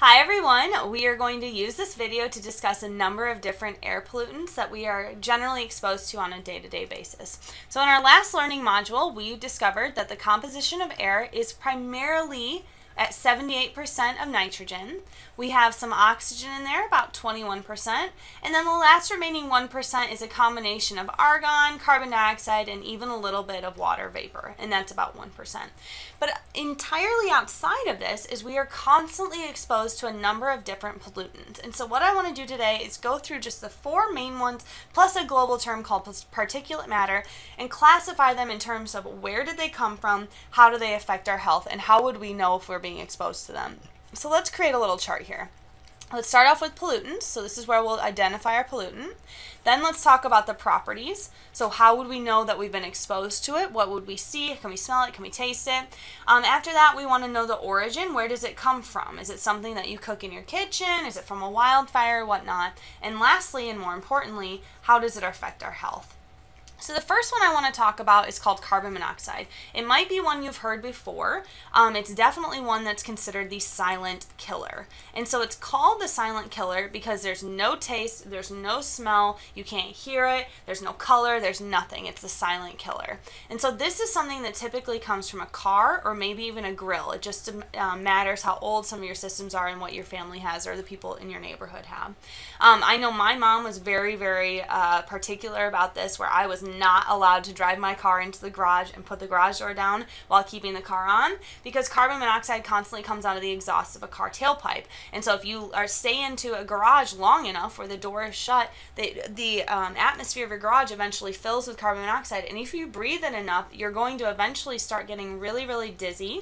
Hi everyone, we are going to use this video to discuss a number of different air pollutants that we are generally exposed to on a day-to-day basis. So in our last learning module, we discovered that the composition of air is primarily at 78% of nitrogen. We have some oxygen in there, about 21%, and then the last remaining 1% is a combination of argon, carbon dioxide, and even a little bit of water vapor, and that's about 1%. But entirely outside of this is we are constantly exposed to a number of different pollutants. And so what I want to do today is go through just the four main ones, plus a global term called particulate matter, and classify them in terms of where did they come from, how do they affect our health, and how would we know if we're being exposed to them. So let's create a little chart here. Let's start off with pollutants. So this is where we'll identify our pollutant. Then let's talk about the properties. So how would we know that we've been exposed to it? What would we see? Can we smell it? Can we taste it? After that, we want to know the origin. Where does it come from? Is it something that you cook in your kitchen? Is it from a wildfire? Whatnot? And lastly, and more importantly, how does it affect our health? So the first one I want to talk about is called carbon monoxide. It might be one you've heard before. It's definitely one that's considered the silent killer. And so it's called the silent killer because there's no taste, there's no smell, you can't hear it, there's no color, there's nothing. It's the silent killer. And so this is something that typically comes from a car or maybe even a grill. It just matters how old some of your systems are and what your family has or the people in your neighborhood have. I know my mom was very, very particular about this, where I was not allowed to drive my car into the garage and put the garage door down while keeping the car on, because carbon monoxide constantly comes out of the exhaust of a car tailpipe. And so if you stay into a garage long enough where the door is shut, the atmosphere of your garage eventually fills with carbon monoxide, and if you breathe it enough, you're going to eventually start getting really, really dizzy.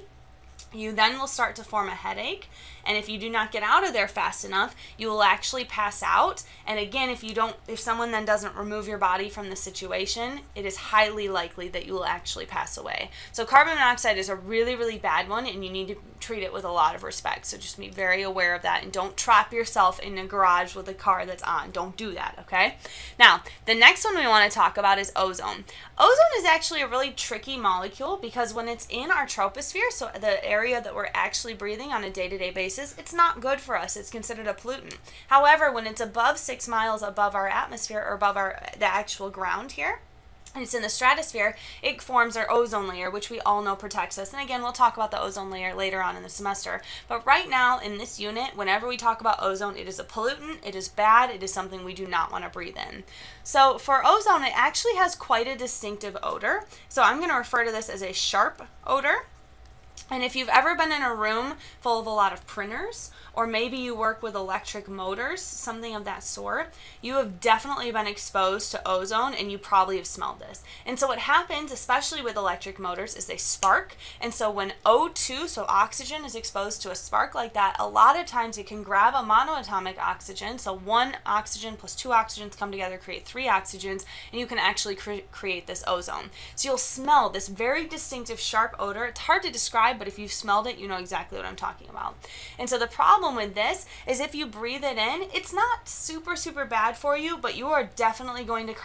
You then will start to form a headache, and if you do not get out of there fast enough, you will actually pass out. And again, if someone then doesn't remove your body from the situation, it is highly likely that you will actually pass away. So carbon monoxide is a really, really bad one, and you need to treat it with a lot of respect. So just be very aware of that, and don't trap yourself in a garage with a car that's on. Don't do that, okay? Now, the next one we want to talk about is ozone. Ozone is actually a really tricky molecule because when it's in our troposphere, so the area that we're actually breathing on a day-to-day basis, it's not good for us. It's considered a pollutant. However, when it's above 6 miles above our atmosphere or above the actual ground here, and it's in the stratosphere, it forms our ozone layer, which we all know protects us. And again, we'll talk about the ozone layer later on in the semester. But right now in this unit, whenever we talk about ozone, it is a pollutant, it is bad, it is something we do not want to breathe in. So for ozone, it actually has quite a distinctive odor. So I'm going to refer to this as a sharp odor. And if you've ever been in a room full of a lot of printers, or maybe you work with electric motors, something of that sort, you have definitely been exposed to ozone, and you probably have smelled this. And so what happens, especially with electric motors, is they spark. And so when O2, so oxygen, is exposed to a spark like that, a lot of times it can grab a monoatomic oxygen, so one oxygen plus two oxygens come together, create three oxygens, and you can actually create this ozone. So you'll smell this very distinctive sharp odor. It's hard to describe, but if you've smelled it, you know exactly what I'm talking about. And so the problem with this is if you breathe it in, it's not super, super bad for you, but you are definitely going to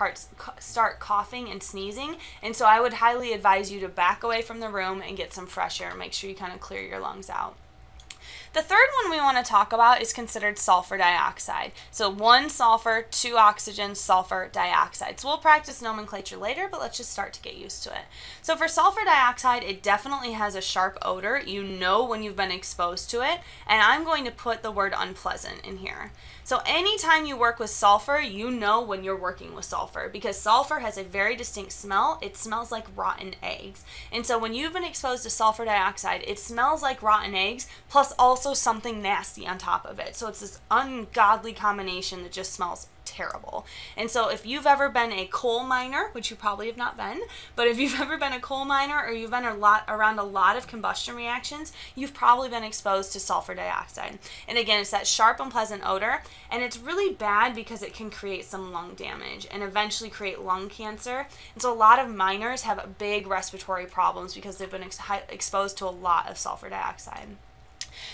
start coughing and sneezing. And so I would highly advise you to back away from the room and get some fresh air. Make sure you kind of clear your lungs out. The third one we want to talk about is considered sulfur dioxide. So 1 sulfur, 2 oxygen, sulfur dioxide. So we'll practice nomenclature later, but let's just start to get used to it. So for sulfur dioxide, it definitely has a sharp odor. You know when you've been exposed to it, and I'm going to put the word unpleasant in here. So anytime you work with sulfur, you know when you're working with sulfur, because sulfur has a very distinct smell. It smells like rotten eggs. And so when you've been exposed to sulfur dioxide, it smells like rotten eggs, plus also something nasty on top of it. So it's this ungodly combination that just smells terrible. And so if you've ever been a coal miner, which you probably have not been, but if you've ever been a coal miner or you've been around a lot of combustion reactions, you've probably been exposed to sulfur dioxide. And again, it's that sharp, unpleasant odor, and it's really bad because it can create some lung damage and eventually create lung cancer. And so a lot of miners have big respiratory problems because they've been exposed to a lot of sulfur dioxide.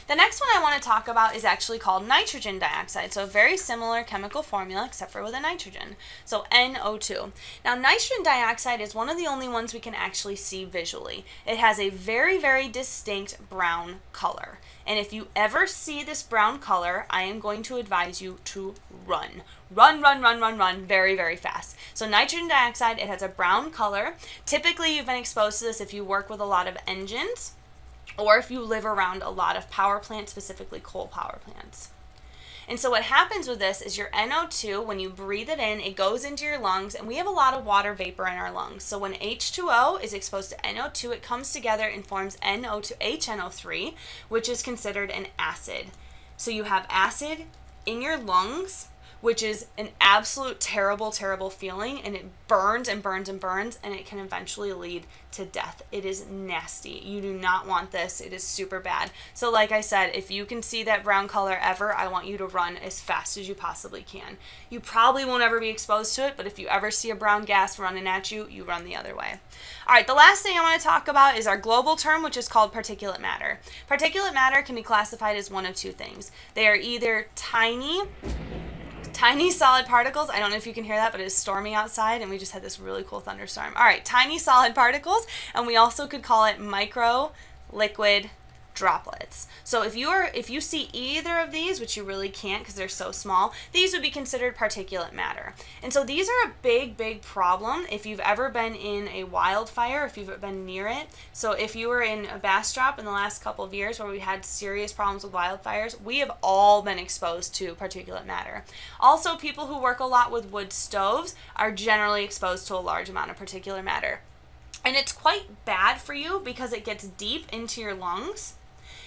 The next one I want to talk about is actually called nitrogen dioxide. So a very similar chemical formula except for with a nitrogen. So NO2. Now nitrogen dioxide is one of the only ones we can actually see visually. It has a very, very distinct brown color. And if you ever see this brown color, I am going to advise you to run. Run, run, run, run, run very, very fast. So nitrogen dioxide, it has a brown color. Typically you've been exposed to this if you work with a lot of engines or if you live around a lot of power plants, specifically coal power plants. And so what happens with this is your NO2, when you breathe it in, it goes into your lungs, and we have a lot of water vapor in our lungs. So when H2O is exposed to NO2, it comes together and forms HNO3, which is considered an acid. So you have acid in your lungs, which is an absolute terrible, terrible feeling, and it burns and burns and burns, and it can eventually lead to death. It is nasty. You do not want this. It is super bad. So like I said, if you can see that brown color ever, I want you to run as fast as you possibly can. You probably won't ever be exposed to it, but if you ever see a brown gas running at you, you run the other way. All right, the last thing I want to talk about is our global term, which is called particulate matter. Particulate matter can be classified as one of two things. They are either tiny solid particles. I don't know if you can hear that, but it is stormy outside and we just had this really cool thunderstorm. All right, tiny solid particles, and we also could call it micro liquid droplets. So if you see either of these, which you really can't because they're so small, these would be considered particulate matter. And so these are a big, big problem if you've ever been in a wildfire, if you've been near it. So if you were in a Bastrop in the last couple of years where we had serious problems with wildfires, we have all been exposed to particulate matter. Also, people who work a lot with wood stoves are generally exposed to a large amount of particulate matter. And it's quite bad for you because it gets deep into your lungs,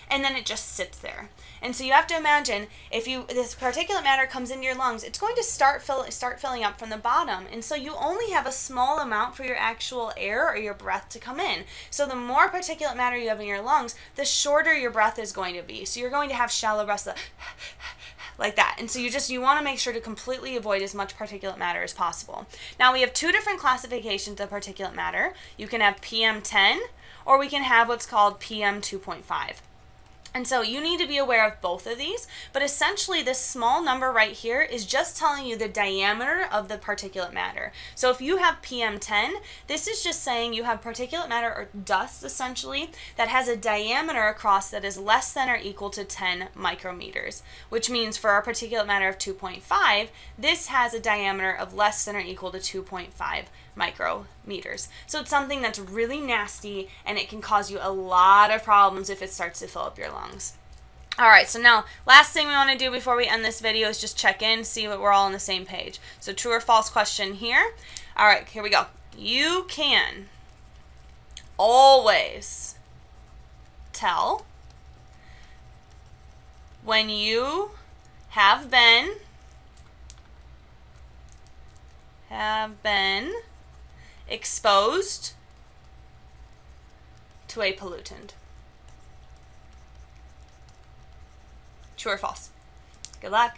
and then it just sits there. And so you have to imagine, if this particulate matter comes into your lungs, it's going to start filling up from the bottom. And so you only have a small amount for your actual air or your breath to come in. So the more particulate matter you have in your lungs, the shorter your breath is going to be. So you're going to have shallow breaths like that. And so you want to make sure to completely avoid as much particulate matter as possible. Now we have two different classifications of particulate matter. You can have PM10, or we can have what's called PM2.5. And so you need to be aware of both of these, but essentially this small number right here is just telling you the diameter of the particulate matter. So if you have PM10, this is just saying you have particulate matter, or dust essentially, that has a diameter across that is less than or equal to 10 micrometers, which means for our particulate matter of 2.5, this has a diameter of less than or equal to 2.5 micrometers. So it's something that's really nasty, and it can cause you a lot of problems if it starts to fill up your lungs. All right, so now last thing we want to do before we end this video is just check in, see that we're all on the same page. So true or false question here. All right, here we go. You can always tell when you have been exposed to a pollutant. True or false? Good luck.